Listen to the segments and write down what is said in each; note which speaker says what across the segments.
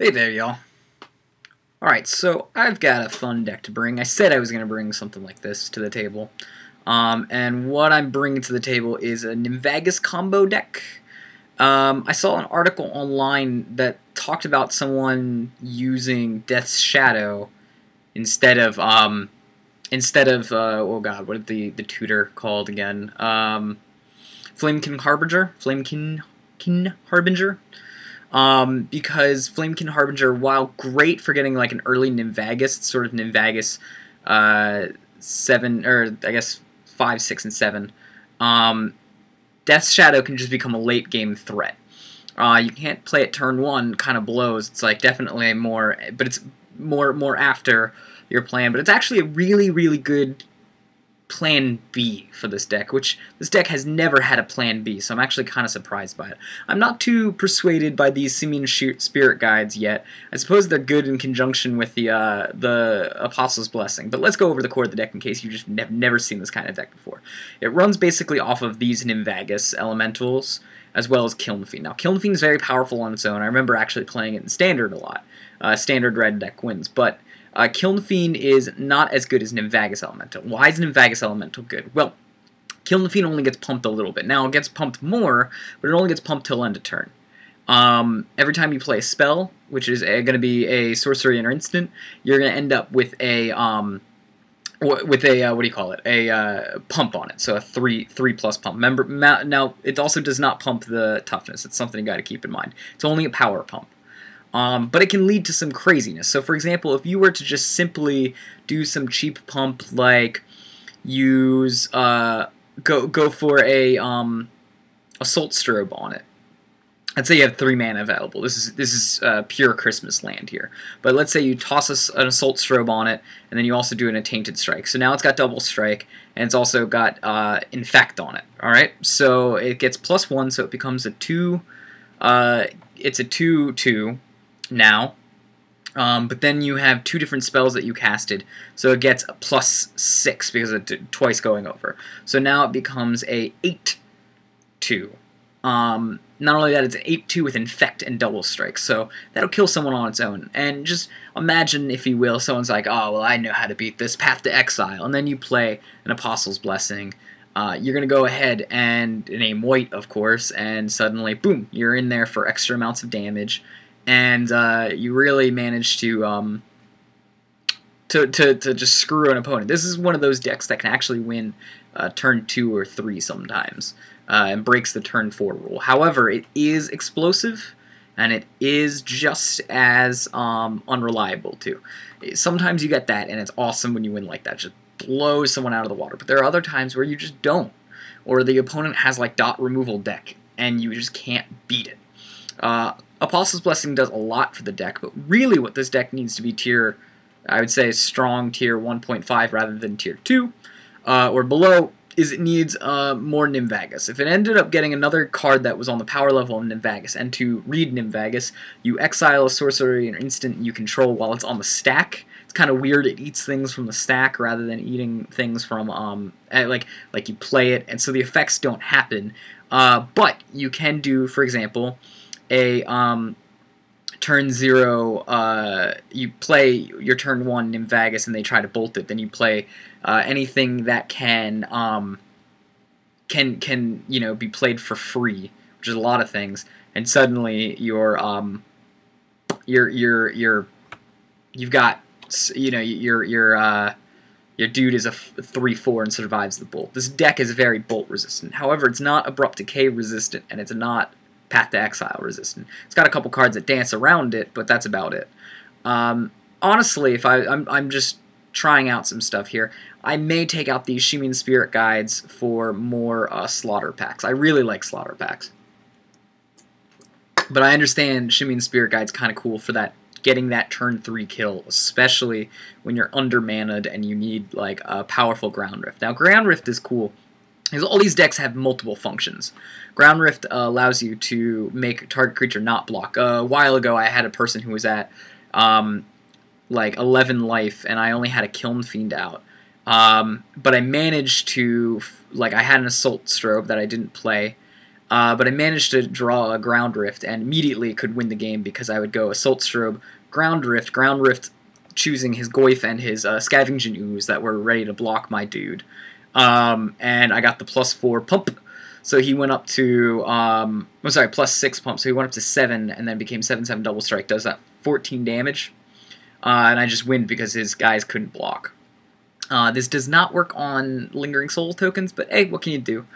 Speaker 1: Hey there, y'all. Alright, so I've got a fun deck to bring. I said I was going to bring something like this to the table. And what I'm bringing to the table is a Nimvagus combo deck. I saw an article online that talked about someone using Death's Shadow instead of, oh god, what is the tutor called again? Flamekin Harbinger? Flamekin Harbinger? Because Flamekin Harbinger, while great for getting like an early Nimvagus, it's sort of Nimvagus 7, or I guess 5, 6, and 7, Death's Shadow can just become a late game threat. You can't play it turn 1, kind of blows. It's like definitely more, but it's more after your plan. But it's actually a really, really good plan B for this deck, which this deck has never had a plan B, so I'm actually kind of surprised by it. I'm not too persuaded by these Simian Spirit Guides yet. I suppose they're good in conjunction with the Apostle's Blessing, but let's go over the core of the deck in case you just have never seen this kind of deck before. It runs basically off of these Nimvagus elementals, as well as Kiln Fiend. Now, Kiln Fiend is very powerful on its own. I remember actually playing it in Standard a lot. Standard red deck wins, but Kiln Fiend is not as good as Nimvagus Elemental. Why is Nimvagus Elemental good? Well, Kiln Fiend only gets pumped a little bit. Now, it gets pumped more, but it only gets pumped till end of turn. Every time you play a spell, which is going to be a sorcery or instant, you're going to end up with a, what do you call it? A pump on it, so a 3+ pump. Remember, now, it also does not pump the toughness. It's something you got to keep in mind. It's only a power pump. But it can lead to some craziness. So, for example, if you were to just simply do some cheap pump, like use go for a assault strobe on it. Let's say you have 3 mana available. This is pure Christmas land here. But let's say you toss an assault strobe on it, and then you also do a tainted strike. So now it's got double strike, and it's also got infect on it. All right. So it gets +1, so it becomes a 2. It's a 2/2. Now, but then you have 2 different spells that you casted, so it gets a +6 because of twice going over. So now it becomes a 8/2. Not only that, it's an 8/2 with infect and double strike, so that'll kill someone on its own. And just imagine, if you will, someone's like, oh, well, I know how to beat this, Path to Exile, and then you play an Apostle's Blessing. You're going to go ahead and name white, of course, and suddenly, boom, you're in there for extra amounts of damage. And you really manage to just screw an opponent. This is one of those decks that can actually win turn 2 or 3 sometimes, and breaks the turn 4 rule. However, it is explosive, and it is just as unreliable too. Sometimes you get that, and it's awesome when you win like that. Just blows someone out of the water. But there are other times where you just don't, or the opponent has like dot removal deck, and you just can't beat it. Apostle's Blessing does a lot for the deck, but really what this deck needs to be tier, I would say strong tier 1.5 rather than tier 2, or below, is it needs more Nimvagus. If it ended up getting another card that was on the power level of Nimvagus, and to read Nimvagus, you exile a sorcery or instant you control while it's on the stack. It's kind of weird, it eats things from the stack rather than eating things from, like you play it, and so the effects don't happen. But you can do, for example, a turn 0, you play your turn 1 Nimvagus and they try to bolt it, then you play anything that can you know, be played for free, which is a lot of things, and suddenly you've got, you know, your dude is a 3/4 and survives the bolt. This deck is very bolt resistant. However, it's not abrupt decay resistant, and it's not Path to Exile resistant. It's got a couple cards that dance around it, but that's about it. Honestly, if I'm just trying out some stuff here, I may take out these Simian Spirit Guides for more slaughter packs. I really like slaughter packs, but I understand Simian Spirit Guide's kind of cool for that, getting that turn 3 kill, especially when you're under-mana'd and you need like a powerful Ground Rift. Now, Ground Rift is cool because all these decks have multiple functions. Ground Rift allows you to make target creature not block. A while ago, I had a person who was at like 11 life, and I only had a Kiln Fiend out. But I managed to, like, I had an Assault Strobe that I didn't play, But I managed to draw a Ground Rift and immediately could win the game because I would go Assault Strobe, Ground Rift, choosing his Goyf and his Scavenging Ooze that were ready to block my dude. And I got the +4 pump, so he went up to, +6 pump, so he went up to 7 and then became 7/7 Double Strike, does that 14 damage. And I just win because his guys couldn't block. This does not work on Lingering Soul tokens, but hey, what can you do?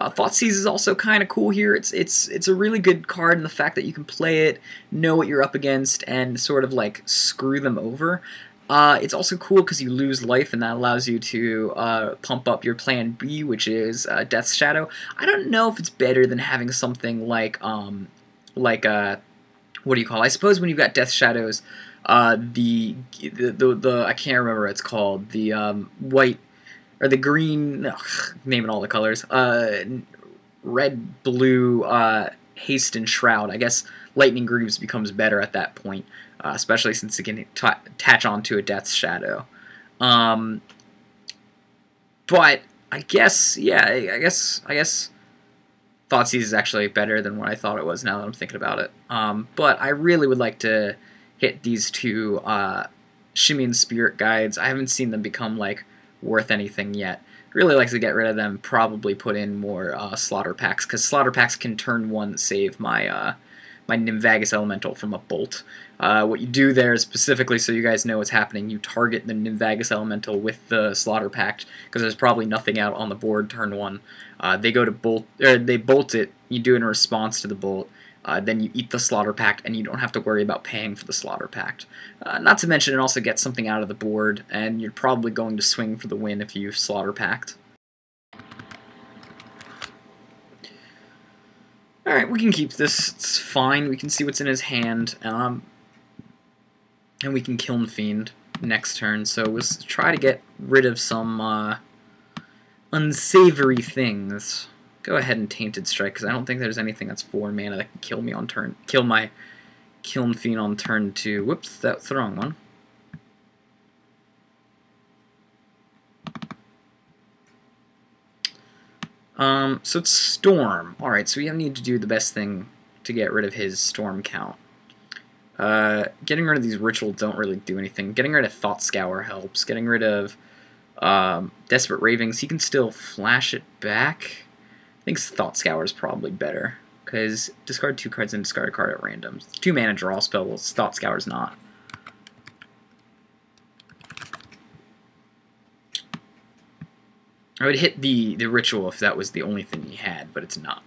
Speaker 1: Thoughtseize is also kind of cool here. It's a really good card in the fact that you can play it, know what you're up against, and sort of like screw them over. It's also cool because you lose life, and that allows you to pump up your plan B, which is Death's Shadow. I don't know if it's better than having something like what do you call it? I suppose when you've got Death Shadows, the I can't remember what it's called, the white or the green, naming all the colors, red, blue, haste and shroud. I guess Lightning Greaves becomes better at that point, especially since it can attach onto a Death's Shadow. But I guess, yeah, I guess Thoughtseize is actually better than what I thought it was now that I'm thinking about it. But I really would like to hit these two Shimmy and Spirit Guides. I haven't seen them become like worth anything yet. Really like to get rid of them, probably put in more Slaughter Packs, because Slaughter Packs can turn 1 save my my Nimvagus Elemental from a bolt. What you do there is, specifically so you guys know what's happening, you target the Nimvagus Elemental with the Slaughter Pact, because there's probably nothing out on the board turn 1. They go to bolt, or they bolt it, you do it in response to the bolt, then you eat the Slaughter Pact, and you don't have to worry about paying for the Slaughter Pact. Not to mention it also gets something out of the board, and you're probably going to swing for the win if you Slaughter Pact. Alright, we can keep this, it's fine, we can see what's in his hand, and we can Kiln Fiend next turn, so we'll try to get rid of some unsavory things. Go ahead and Tainted Strike, because I don't think there's anything that's 4 mana that can kill me on turn, kill my Kiln Fiend on turn 2. Whoops, that's the wrong one. So it's Storm. Alright, so we need to do the best thing to get rid of his Storm count. Getting rid of these rituals don't really do anything. Getting rid of Thought Scour helps. Getting rid of Desperate Ravings, he can still flash it back. I think Thought Scour is probably better, because discard 2 cards and discard a card at random. 2 mana draw spell, well, Thought Scour is not. I would hit the ritual if that was the only thing he had, but it's not.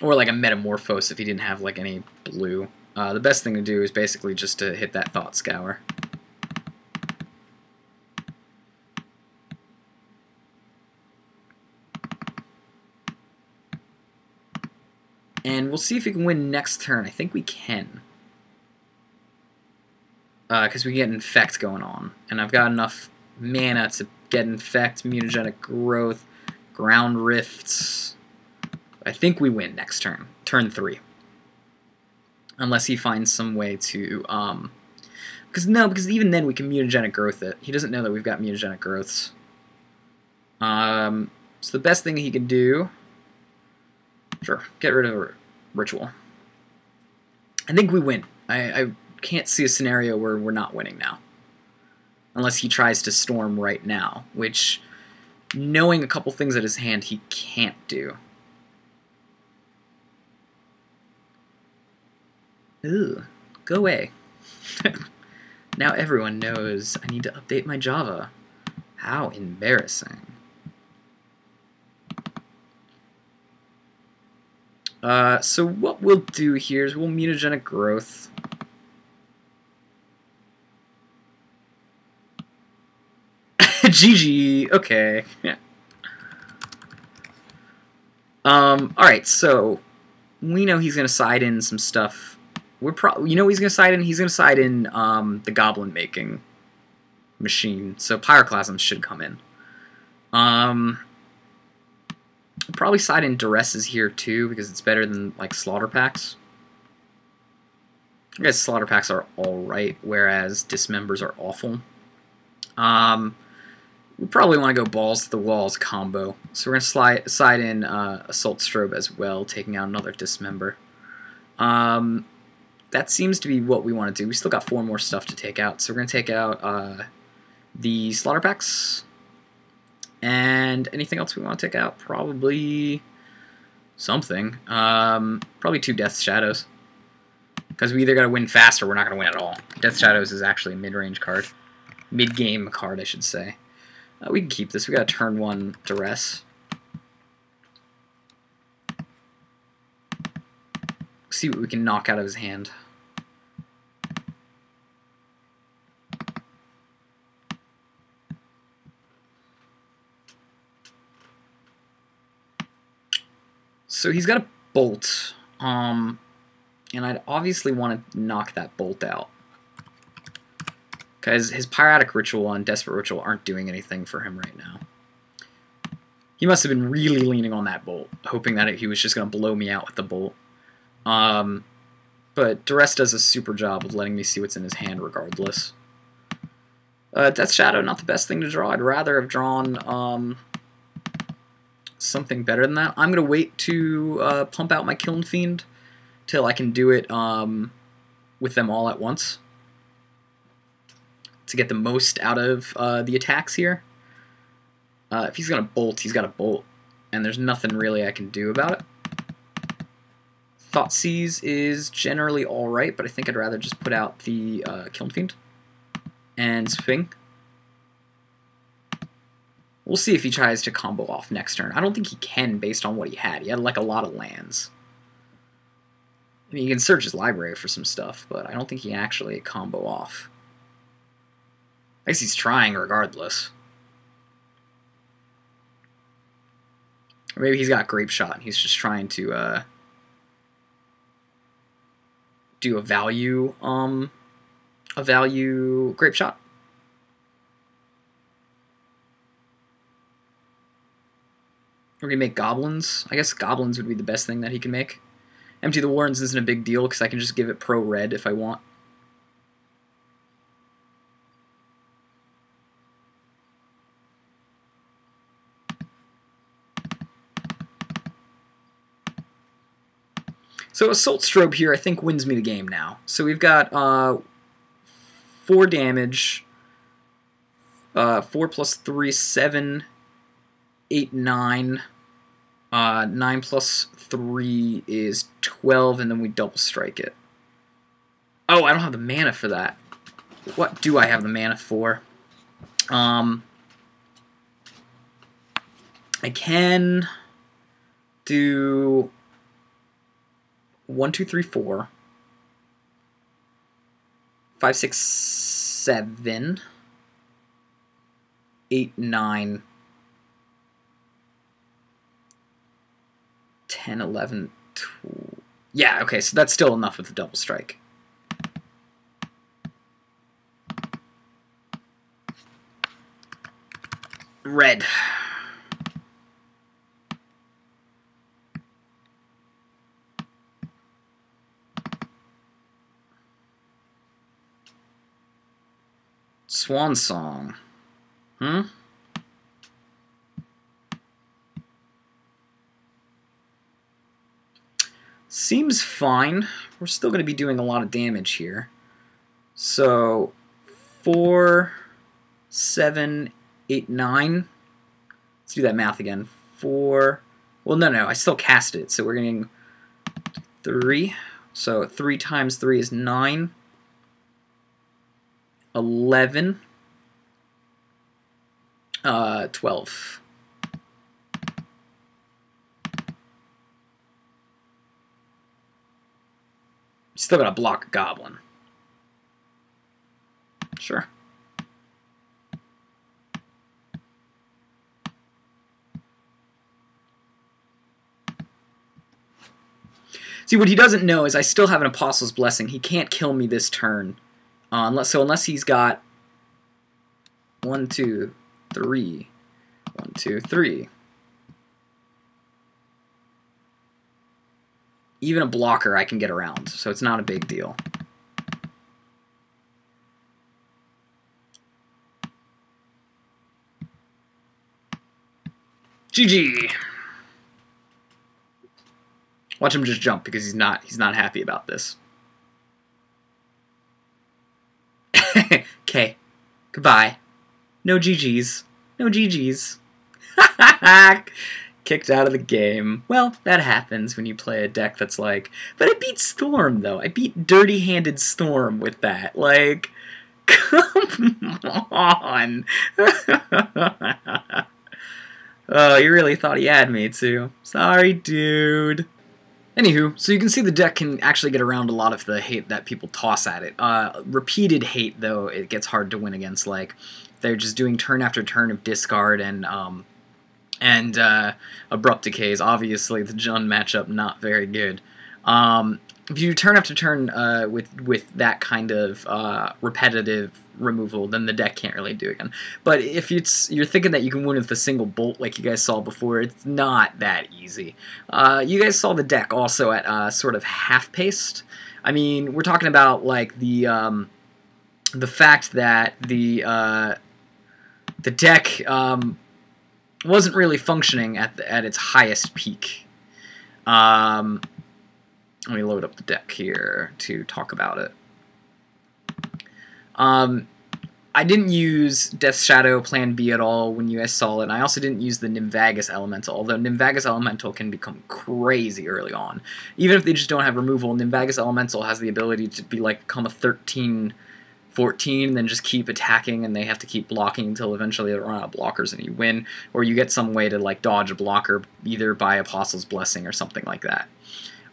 Speaker 1: Or like a Metamorphose if he didn't have like any blue. The best thing to do is basically just to hit that Thought Scour. And we'll see if we can win next turn. I think we can. Because we get Infect going on. And I've got enough mana to get Infect, Mutagenic Growth, Ground Rifts. I think we win next turn. Turn 3. Unless he finds some way to... because even then we can Mutagenic Growth it. He doesn't know that we've got Mutagenic Growths. So the best thing he can do... Sure, get rid of a Ritual. I think we win. I can't see a scenario where we're not winning now. Unless he tries to Storm right now, which, knowing a couple things at his hand, he can't do. Ooh, go away. Now everyone knows I need to update my Java. How embarrassing. So what we'll do here is we'll Mutagenic Growth. GG. Okay. Yeah. Alright, so we know he's gonna side in some stuff. You know what he's gonna side in? He's gonna side in the goblin making machine. So Pyroclasms should come in. Probably side in Duresses here too, because it's better than like Slaughter Packs. I guess Slaughter Packs are alright, whereas Dismembers are awful. We probably want to go balls to the walls combo. So we're going to side in Assault Strobe as well, taking out another Dismember. That seems to be what we want to do. We still got 4 more stuff to take out. So we're going to take out the Slaughter Packs. And anything else we want to take out? Probably something. Probably 2 Death Shadows. Because we either got to win fast or we're not going to win at all. Death Shadows is actually a mid-range card. Mid-game card, I should say. We can keep this. We got a turn 1 Duress. See what we can knock out of his hand. So he's got a bolt, and I'd obviously want to knock that bolt out. Because his Pyrotic Ritual and Desperate Ritual aren't doing anything for him right now. He must have been really leaning on that bolt, hoping that he was just going to blow me out with the bolt. But Duress does a super job of letting me see what's in his hand regardless. Death Shadow, not the best thing to draw. I'd rather have drawn something better than that. I'm going to wait to pump out my Kiln Fiend till I can do it with them all at once to get the most out of the attacks here. If he's going to bolt, he's got to bolt, and there's nothing really I can do about it. Thoughtseize is generally alright, but I think I'd rather just put out the Kiln Fiend and swing. We'll see if he tries to combo off next turn. I don't think he can based on what he had. He had like a lot of lands. I mean, you can search his library for some stuff, but I don't think he can actually combo off. I guess he's trying regardless. Or maybe he's got Grape Shot and he's just trying to do a value Grape Shot. We're going to make Goblins. I guess Goblins would be the best thing that he can make. Empty the Warrens isn't a big deal because I can just give it pro red if I want. So Assault Strobe here I think wins me the game now. So we've got 4 damage, 4 plus 3 is 7, 8, 9, 9 plus 3 is 12, and then we double strike it. Oh, I don't have the mana for that. What do I have the mana for? I can do 1, 2, 3, 4, 5, 6, 7, 8, 9, 10, 11, 12. Yeah, okay, so that's still enough with the double strike. Red. Swan Song. Seems fine. We're still going to be doing a lot of damage here. So 4, 7, 8, 9. Let's do that math again. 4. Well, no, I still cast it. So we're getting 3. So 3 times 3 is 9. 11. 12. Still gotta block a goblin. Sure. See, what he doesn't know is I still have an Apostle's Blessing. He can't kill me this turn. Unless he's got 1, 2, 3. 1, 2, 3. Even a blocker I can get around, so it's not a big deal. GG. Watch him just jump because he's not happy about this. Okay. Goodbye. No GGs. No GGs. Kicked out of the game. Well, that happens when you play a deck that's like... But I beat Storm, though. I beat Dirty-Handed Storm with that. Like, come on. Oh, you really thought he had me, too. Sorry, dude. Anywho, so you can see the deck can actually get around a lot of the hate that people toss at it. Repeated hate, though, it gets hard to win against. Like, they're just doing turn after turn of discard and abrupt decays. Obviously, the Jund matchup not very good. If you turn after turn with that kind of repetitive removal, then the deck can't really do it again. But if you're thinking that you can win with a single bolt like you guys saw before, it's not that easy. You guys saw the deck also at sort of half-paced. I mean, we're talking about like the fact that the deck wasn't really functioning at its highest peak. Let me load up the deck here to talk about it. I didn't use Death's Shadow Plan B at all when you guys saw it, and I also didn't use the Nimvagus Elemental, although Nimvagus Elemental can become crazy early on. Even if they just don't have removal, Nimvagus Elemental has the ability to become a 13-14 and then just keep attacking, and they have to keep blocking until eventually they run out of blockers and you win, or you get some way to like dodge a blocker either by Apostle's Blessing or something like that.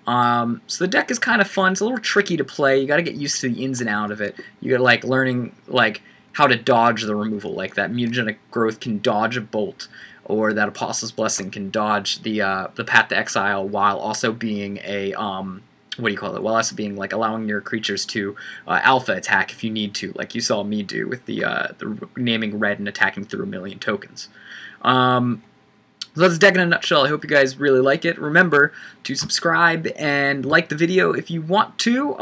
Speaker 1: So the deck is kind of fun. It's a little tricky to play. You got to get used to the ins and out of it. You got to like learning like how to dodge the removal. Like that Mutagenic Growth can dodge a bolt, or that Apostle's Blessing can dodge the Path to Exile while also being a what do you call it? While also being like allowing your creatures to alpha attack if you need to, like you saw me do with the naming red and attacking through 1,000,000 tokens. So that's the deck in a nutshell. I hope you guys really like it. Remember to subscribe and like the video if you want to.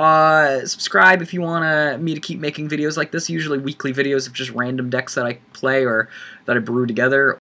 Speaker 1: Subscribe if you want me to keep making videos like this, usually weekly videos of just random decks that I play or that I brew together.